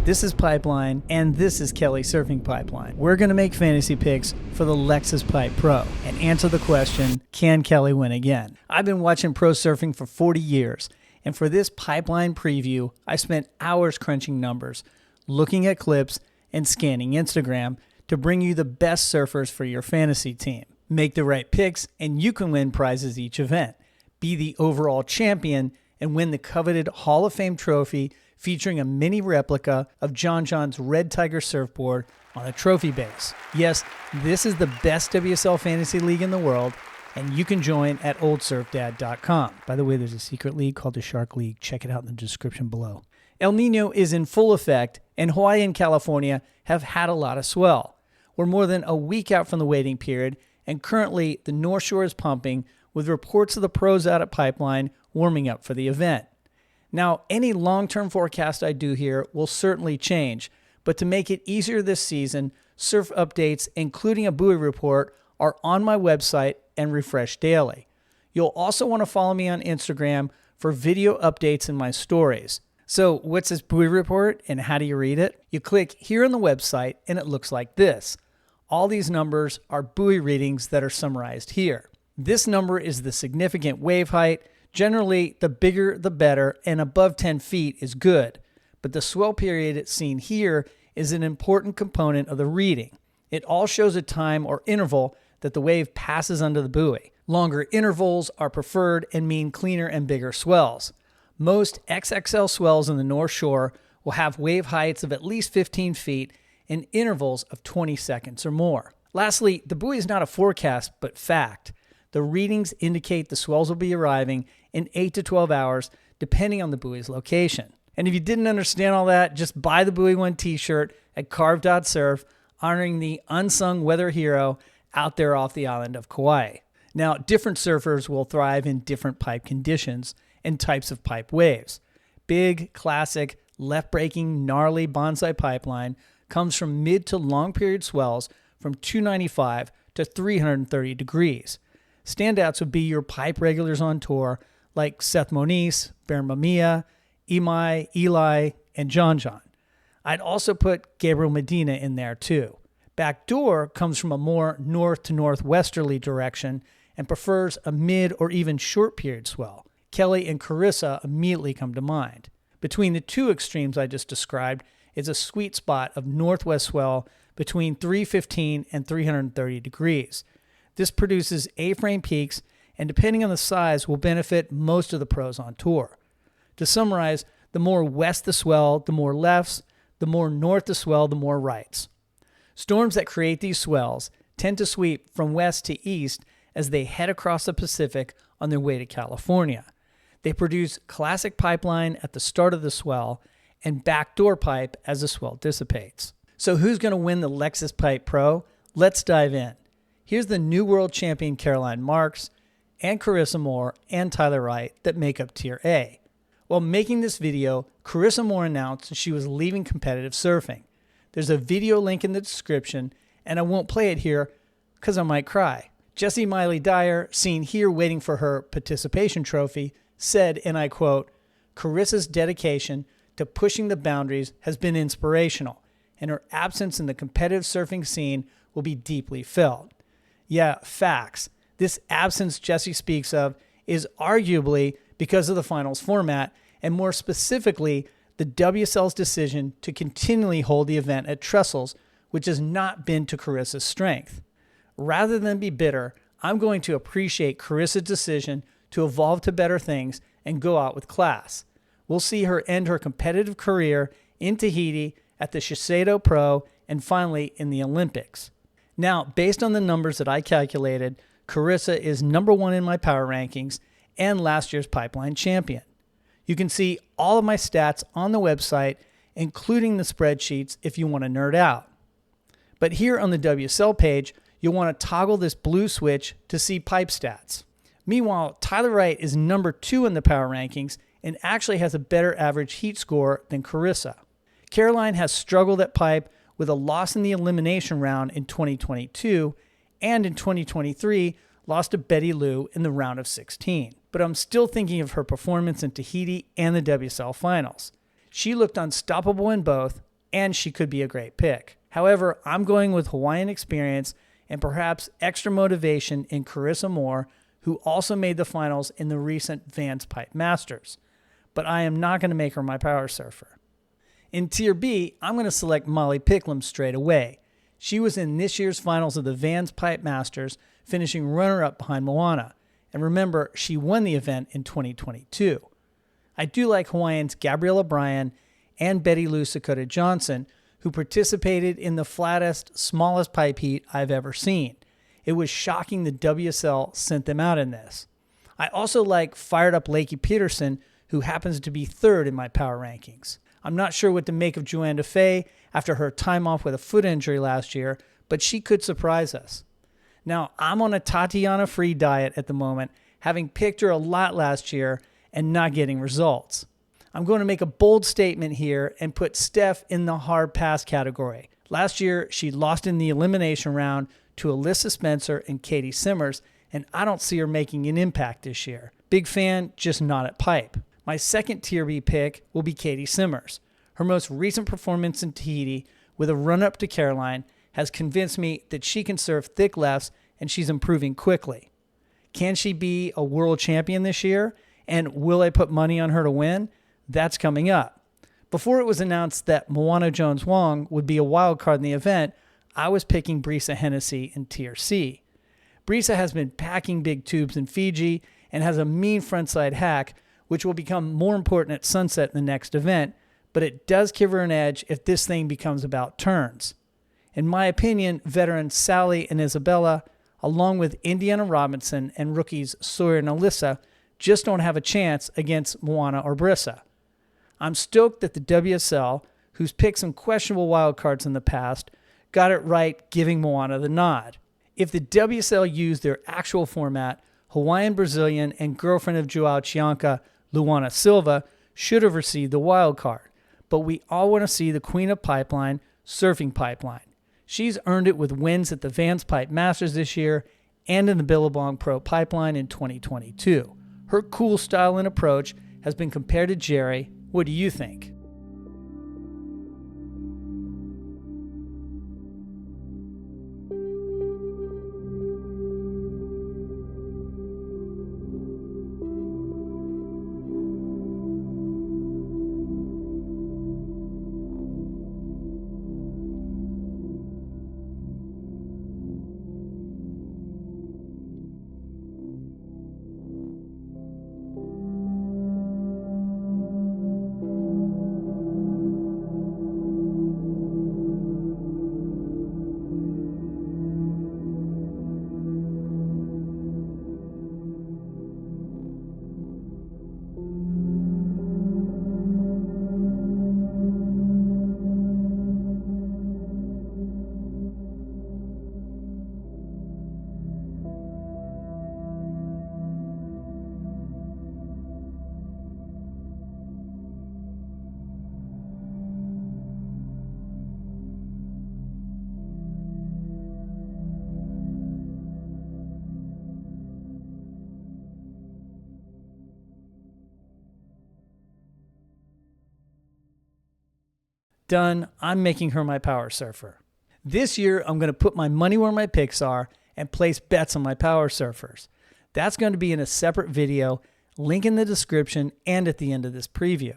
This is Pipeline, and this is Kelly Surfing Pipeline. We're going to make fantasy picks for the Lexus Pipe Pro and answer the question, can Kelly win again? I've been watching pro surfing for 40 years, and for this Pipeline preview, I spent hours crunching numbers, looking at clips, and scanning Instagram to bring you the best surfers for your fantasy team. Make the right picks, and you can win prizes each event. Be the overall champion and win the coveted Hall of Fame trophy featuring a mini replica of John John's Red Tiger surfboard on a trophy base. Yes, this is the best WSL fantasy league in the world, and you can join at oldsurfdad.com. By the way, there's a secret league called the Shark League. Check it out in the description below. El Nino is in full effect, and Hawaii and California have had a lot of swell. We're more than a week out from the waiting period, and currently the North Shore is pumping with reports of the pros out at Pipeline warming up for the event. Now, any long-term forecast I do here will certainly change, but to make it easier this season, surf updates, including a buoy report, are on my website and refresh daily. You'll also want to follow me on Instagram for video updates in my stories. So what's this buoy report and how do you read it? You click here on the website and it looks like this. All these numbers are buoy readings that are summarized here. This number is the significant wave height. Generally, the bigger the better, and above 10 feet is good. But the swell period it's seen here is an important component of the reading. It all shows a time or interval that the wave passes under the buoy. Longer intervals are preferred and mean cleaner and bigger swells. Most XXL swells in the North Shore will have wave heights of at least 15 feet and intervals of 20 seconds or more. Lastly, the buoy is not a forecast, but fact. The readings indicate the swells will be arriving in 8 to 12 hours, depending on the buoy's location. And if you didn't understand all that, just buy the Buoy One t-shirt at carve.surf, honoring the unsung weather hero out there off the island of Kauai. Now, different surfers will thrive in different pipe conditions and types of pipe waves. Big, classic, left-breaking, gnarly bonsai pipeline comes from mid to long period swells from 295 to 330 degrees. Standouts would be your pipe regulars on tour like Seth Moniz, Bear Mamiya, Imai, Eli, and John John. I'd also put Gabriel Medina in there too. Backdoor comes from a more north to northwesterly direction and prefers a mid or even short period swell. Kelly and Carissa immediately come to mind. Between the two extremes I just described is a sweet spot of northwest swell between 315 and 330 degrees. This produces A-frame peaks, and depending on the size, will benefit most of the pros on tour. To summarize, the more west the swell, the more lefts, the more north the swell, the more rights. Storms that create these swells tend to sweep from west to east as they head across the Pacific on their way to California. They produce classic pipeline at the start of the swell and backdoor pipe as the swell dissipates. So who's going to win the Lexus Pipe Pro? Let's dive in. Here's the new world champion Caroline Marks and Carissa Moore and Tyler Wright that make up Tier A. While making this video, Carissa Moore announced she was leaving competitive surfing. There's a video link in the description, and I won't play it here because I might cry. Jessie Miley Dyer, seen here waiting for her participation trophy, said, and I quote, "Carissa's dedication to pushing the boundaries has been inspirational, and her absence in the competitive surfing scene will be deeply felt." Yeah, facts. This absence Jessie speaks of is arguably because of the finals format, and more specifically, the WSL's decision to continually hold the event at trestles, which has not been to Carissa's strength. Rather than be bitter, I'm going to appreciate Carissa's decision to evolve to better things and go out with class. We'll see her end her competitive career in Tahiti, at the Shiseido Pro, and finally in the Olympics. Now, based on the numbers that I calculated, Carissa is number 1 in my power rankings and last year's Pipeline champion. You can see all of my stats on the website, including the spreadsheets if you want to nerd out. But here on the WSL page, you'll want to toggle this blue switch to see pipe stats. Meanwhile, Tyler Wright is number 2 in the power rankings and actually has a better average heat score than Carissa. Caroline has struggled at pipe with a loss in the elimination round in 2022, and in 2023 lost to Betty Lou in the round of 16. But I'm still thinking of her performance in Tahiti and the WSL finals. She looked unstoppable in both, and she could be a great pick. However, I'm going with Hawaiian experience and perhaps extra motivation in Carissa Moore, who also made the finals in the recent Vans Pipe Masters. But I am not going to make her my power surfer. In Tier B, I'm going to select Molly Picklum straight away. She was in this year's finals of the Vans Pipe Masters, finishing runner-up behind Moana. And remember, she won the event in 2022. I do like Hawaiians Gabriella Bryan and Betty Lou Sakota Johnson, who participated in the flattest, smallest pipe heat I've ever seen. It was shocking the WSL sent them out in this. I also like fired up Lakey Peterson, who happens to be third in my power rankings. I'm not sure what to make of Joanne DeFay after her time off with a foot injury last year, but she could surprise us. Now, I'm on a Tatiana free diet at the moment, having picked her a lot last year and not getting results. I'm going to make a bold statement here and put Steph in the hard pass category. Last year, she lost in the elimination round to Alyssa Spencer and Katie Simmers, and I don't see her making an impact this year. Big fan, just not at pipe. My second Tier B pick will be Katie Simmers. Her most recent performance in Tahiti with a run-up to Caroline has convinced me that she can serve thick lefts and she's improving quickly. Can she be a world champion this year? And will I put money on her to win? That's coming up. Before it was announced that Moana Jones-Wong would be a wild card in the event, I was picking Brisa Hennessy in Tier C. Brisa has been packing big tubes in Fiji and has a mean frontside hack, which will become more important at sunset in the next event, but it does give her an edge if this thing becomes about turns. In my opinion, veterans Sally and Isabella, along with Indiana Robinson and rookies Sawyer and Alyssa, just don't have a chance against Moana or Brisa. I'm stoked that the WSL, who's picked some questionable wildcards in the past, got it right giving Moana the nod. If the WSL used their actual format, Hawaiian Brazilian and girlfriend of Joao Chianca, Luana Silva, should have received the wild card. But we all want to see the queen of pipeline, Surfing Pipeline. She's earned it with wins at the Vans Pipe Masters this year and in the Billabong Pro Pipeline in 2022. Her cool style and approach has been compared to Gerry. What do you think? Done. I'm making her my power surfer. This year, I'm going to put my money where my picks are and place bets on my power surfers. That's going to be in a separate video, link in the description and at the end of this preview.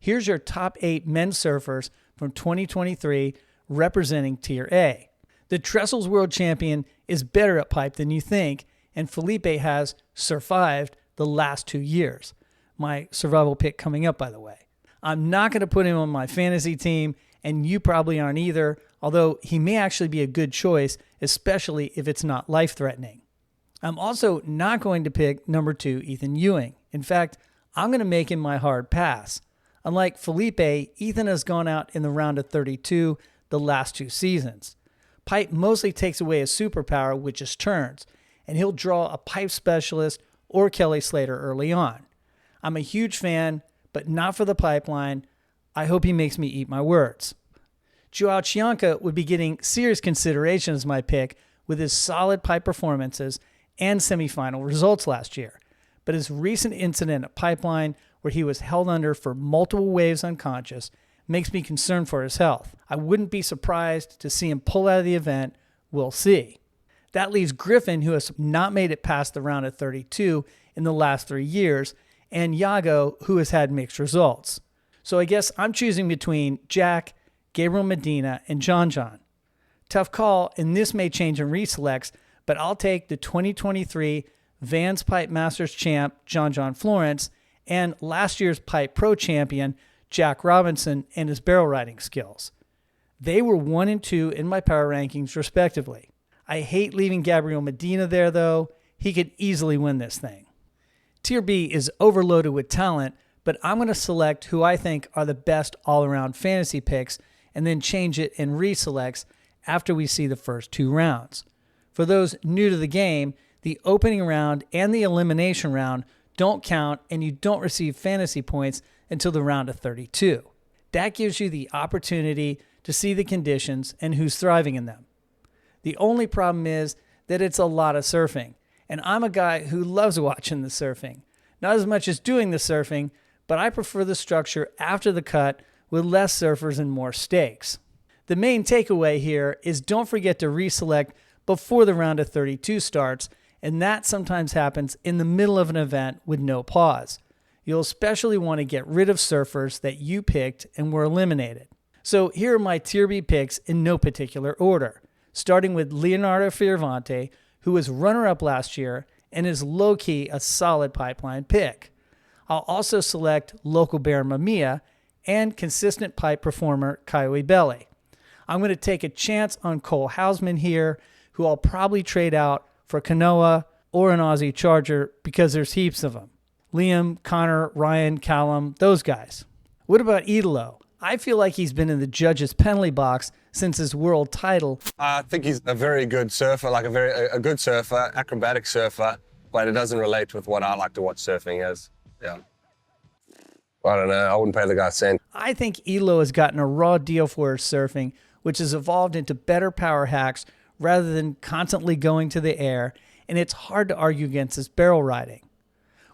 Here's your top 8 men's surfers from 2023 representing Tier A. The Trestles World Champion is better at pipe than you think, and Felipe has survived the last 2 years. My survival pick coming up, by the way. I'm not going to put him on my fantasy team, and you probably aren't either, although he may actually be a good choice, especially if it's not life-threatening. I'm also not going to pick number 2, Ethan Ewing. In fact, I'm going to make him my hard pass. Unlike Felipe, Ethan has gone out in the round of 32 the last 2 seasons. Pipe mostly takes away his superpower, which is turns, and he'll draw a pipe specialist or Kelly Slater early on. I'm a huge fan, but not for the pipeline. I hope he makes me eat my words. Joao Chianca would be getting serious consideration as my pick with his solid pipe performances and semifinal results last year. But his recent incident at Pipeline, where he was held under for multiple waves unconscious, makes me concerned for his health. I wouldn't be surprised to see him pull out of the event. We'll see. That leaves Griffin, who has not made it past the round of 32 in the last 3 years, and Yago, who has had mixed results. So I guess I'm choosing between Jack, Gabriel Medina, and John John. Tough call, and this may change in reselects, but I'll take the 2023 Vans Pipe Masters champ, John John Florence, and last year's Pipe Pro champion, Jack Robinson, and his barrel riding skills. They were 1 and 2 in my power rankings, respectively. I hate leaving Gabriel Medina there, though. He could easily win this thing. Tier B is overloaded with talent, but I'm going to select who I think are the best all-around fantasy picks and then change it in reselects after we see the first 2 rounds. For those new to the game, the opening round and the elimination round don't count, and you don't receive fantasy points until the round of 32. That gives you the opportunity to see the conditions and who's thriving in them. The only problem is that it's a lot of surfing, and I'm a guy who loves watching the surfing. Not as much as doing the surfing, but I prefer the structure after the cut with less surfers and more stakes. The main takeaway here is don't forget to reselect before the round of 32 starts, and that sometimes happens in the middle of an event with no pause. You'll especially want to get rid of surfers that you picked and were eliminated. So here are my Tier B picks in no particular order, starting with Leonardo Fioravanti, who was runner-up last year and is low-key a solid pipeline pick. I'll also select local bear Mamiya and consistent pipe performer Kaiwi Belly. I'm going to take a chance on Cole Hausman here, who I'll probably trade out for Kanoa or an Aussie Charger because there's heaps of them. Liam, Connor, Ryan, Callum, those guys. What about Idolo? I feel like he's been in the judges' penalty box since his world title. I think he's a very good surfer, like a good surfer, acrobatic surfer, but it doesn't relate with what I like to watch surfing as. Yeah. I don't know. I wouldn't pay the guy a cent. I think Idolo has gotten a raw deal for his surfing, which has evolved into better power hacks rather than constantly going to the air, and it's hard to argue against his barrel riding.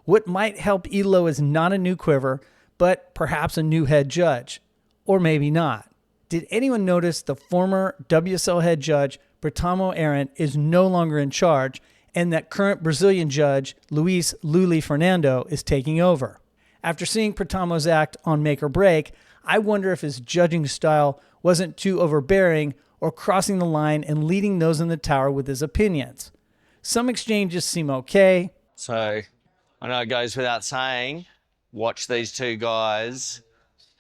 What might help Idolo is not a new quiver, but perhaps a new head judge. Or maybe not. Did anyone notice the former WSL head judge, Bertamo Arendt, is no longer in charge, and that current Brazilian judge, Luis Luli Fernando, is taking over? After seeing Bertamo's act on Make or Break, I wonder if his judging style wasn't too overbearing or crossing the line and leading those in the tower with his opinions. Some exchanges seem okay. So I know it goes without saying, watch these 2 guys.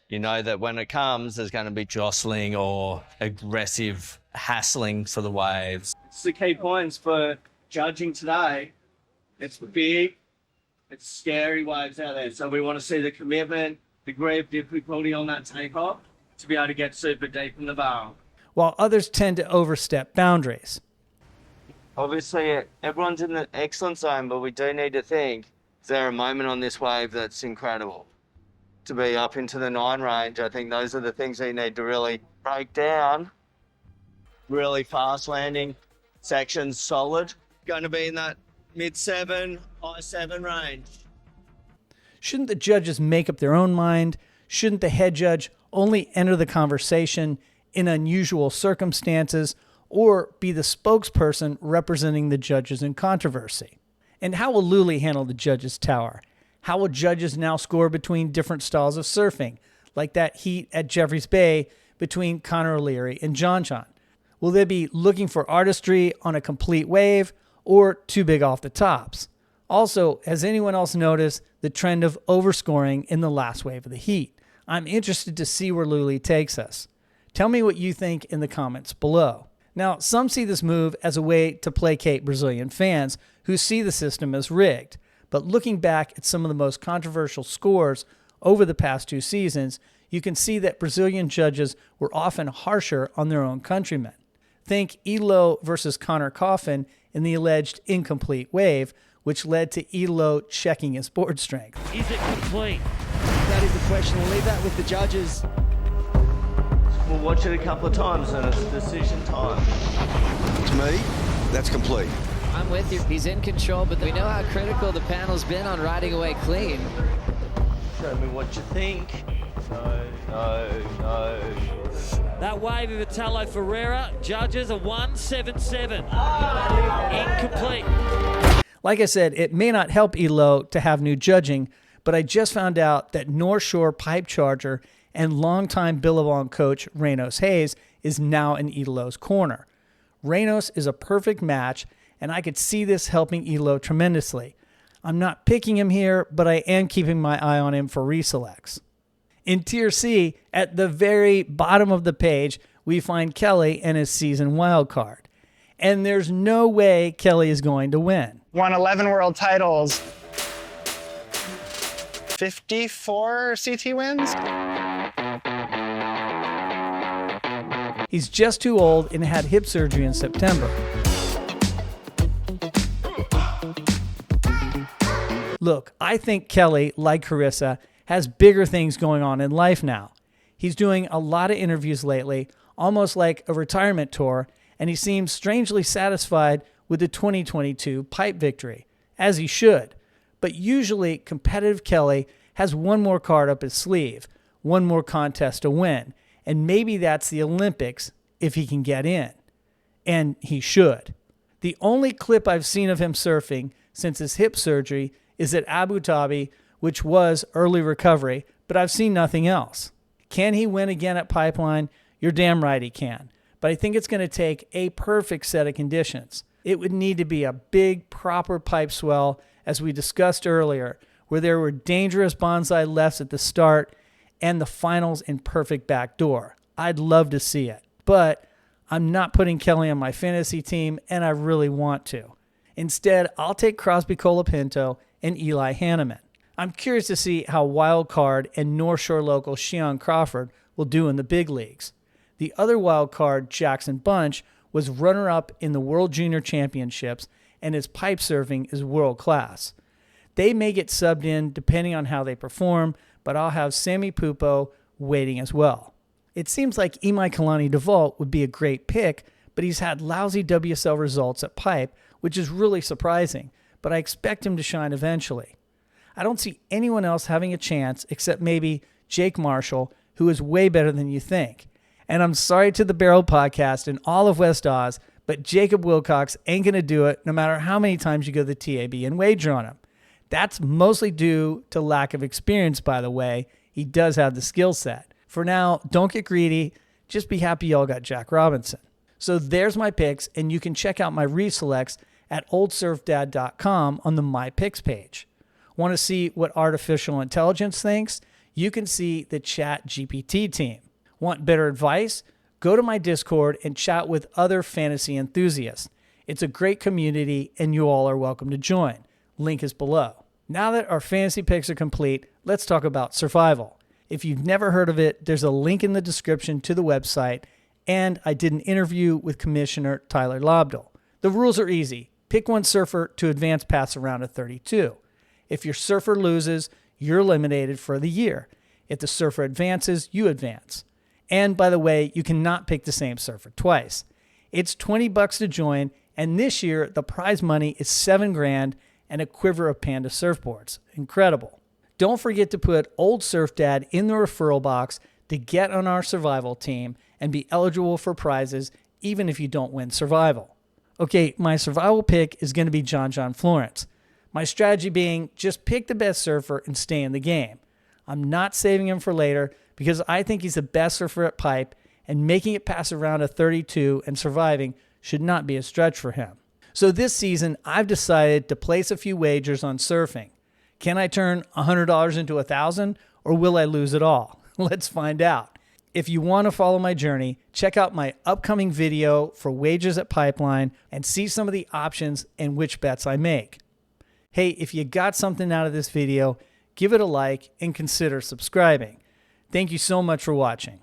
You know that when it comes, there's going to be jostling or aggressive hassling for the waves. It's the key points for judging today. It's big, it's scary waves out there. So we want to see the commitment, the grip, difficulty on that takeoff to be able to get super deep in the barrel. While others tend to overstep boundaries. Obviously, everyone's in an excellent zone, but we do need to think, is there a moment on this wave that's incredible? To be up into the 9 range, I think those are the things that you need to really break down. Really fast landing sections, solid. Going to be in that mid-7, high-7 range. Shouldn't the judges make up their own mind? Shouldn't the head judge only enter the conversation in unusual circumstances or be the spokesperson representing the judges in controversy? And how will Luli handle the judges' tower? How will judges now score between different styles of surfing, like that heat at Jeffreys Bay between Connor O'Leary and John John? Will they be looking for artistry on a complete wave or too big off the tops? Also, has anyone else noticed the trend of overscoring in the last wave of the heat? I'm interested to see where Luli takes us. Tell me what you think in the comments below. Now, some see this move as a way to placate Brazilian fans who see the system as rigged. But looking back at some of the most controversial scores over the past 2 seasons, you can see that Brazilian judges were often harsher on their own countrymen. Think Idolo versus Connor Coffin in the alleged incomplete wave, which led to Idolo checking his board strength. Is it complete? That is the question. We'll leave that with the judges. We'll watch it a couple of times and it's decision time. To me, that's complete. I'm with you. He's in control, but we know how critical the panel's been on riding away clean. Show me what you think. So That wave of Italo Ferreira, judges a 177. Incomplete. Like I said, it may not help Elo to have new judging, but I just found out that North Shore pipe charger and longtime Billabong coach Reynos Hayes is now in Elo's corner. Reynos is a perfect match, and I could see this helping Elo tremendously. I'm not picking him here, but I am keeping my eye on him for reselects. In Tier C, at the very bottom of the page, we find Kelly and his season wild card. And there's no way Kelly is going to win. Won 11 world titles. 54 CT wins? He's just too old and had hip surgery in September. Look, I think Kelly, like Carissa, has bigger things going on in life now. He's doing a lot of interviews lately, almost like a retirement tour, and he seems strangely satisfied with the 2022 pipe victory, as he should. But usually, competitive Kelly has one more card up his sleeve, one more contest to win, and maybe that's the Olympics if he can get in. And he should. The only clip I've seen of him surfing since his hip surgery is at Abu Dhabi, which was early recovery, but I've seen nothing else. Can he win again at Pipeline? You're damn right he can. But I think it's going to take a perfect set of conditions. It would need to be a big, proper pipe swell, as we discussed earlier, where there were dangerous bonsai lefts at the start and the finals in perfect backdoor. I'd love to see it. But I'm not putting Kelly on my fantasy team, and I really want to. Instead, I'll take Crosby Colapinto and Eli Hanneman. I'm curious to see how wild card and North Shore local Shion Crawford will do in the big leagues. The other wild card, Jackson Bunch, was runner-up in the World Junior Championships, and his pipe surfing is world class. They may get subbed in depending on how they perform, but I'll have Sammy Pupo waiting as well. It seems like Imai Kalani DeVault would be a great pick, but he's had lousy WSL results at pipe, which is really surprising, but I expect him to shine eventually. I don't see anyone else having a chance except maybe Jake Marshall, who is way better than you think. And I'm sorry to the Barrel Podcast and all of West Oz, but Jacob Wilcox ain't going to do it no matter how many times you go to the TAB and wager on him. That's mostly due to lack of experience, by the way. He does have the skill set. For now, don't get greedy. Just be happy y'all got Jack Robinson. So there's my picks, and you can check out my reselects at oldsurfdad.com on the My Picks page. Want to see what artificial intelligence thinks? You can see the Chat GPT team. Want better advice? Go to my Discord and chat with other fantasy enthusiasts. It's a great community, and you all are welcome to join. Link is below. Now that our fantasy picks are complete, let's talk about SURFIVAL. If you've never heard of it, there's a link in the description to the website, and I did an interview with Commissioner Tyler Lobdell. The rules are easy. Pick one surfer to advance past a round of 32. If your surfer loses, you're eliminated for the year. If the surfer advances, you advance. And by the way, you cannot pick the same surfer twice. It's $20 to join, and this year the prize money is $7,000 and a quiver of Panda surfboards. Incredible. Don't forget to put Old Surf Dad in the referral box to get on our survival team and be eligible for prizes even if you don't win survival. Okay, my survival pick is going to be John Florence. My strategy being just pick the best surfer and stay in the game. I'm not saving him for later because I think he's the best surfer at pipe, and making it past a round of 32 and surviving should not be a stretch for him. So this season, I've decided to place a few wagers on surfing. Can I turn $100 into $1,000, or will I lose it all? Let's find out. If you want to follow my journey, check out my upcoming video for wagers at Pipeline and see some of the options and which bets I make. Hey, if you got something out of this video, give it a like and consider subscribing. Thank you so much for watching.